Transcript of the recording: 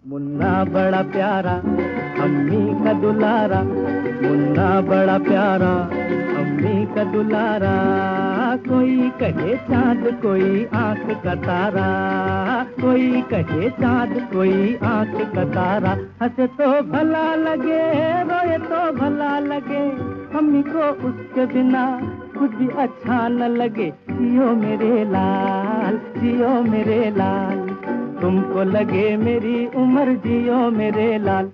मुन्ना बड़ा प्यारा अम्मी का दुलारा, मुन्ना बड़ा प्यारा अम्मी का दुलारा। कोई कहे चांद कोई आंख का तारा, कोई कहे चांद कोई आंख का तारा। हंसे तो भला लगे रोए तो भला लगे, अम्मी को उसके बिना कुछ भी अच्छा न लगे। जियो मेरे लाल, जियो मेरे लाल, तुमको लगे मेरी उम्र, जियो मेरे लाल।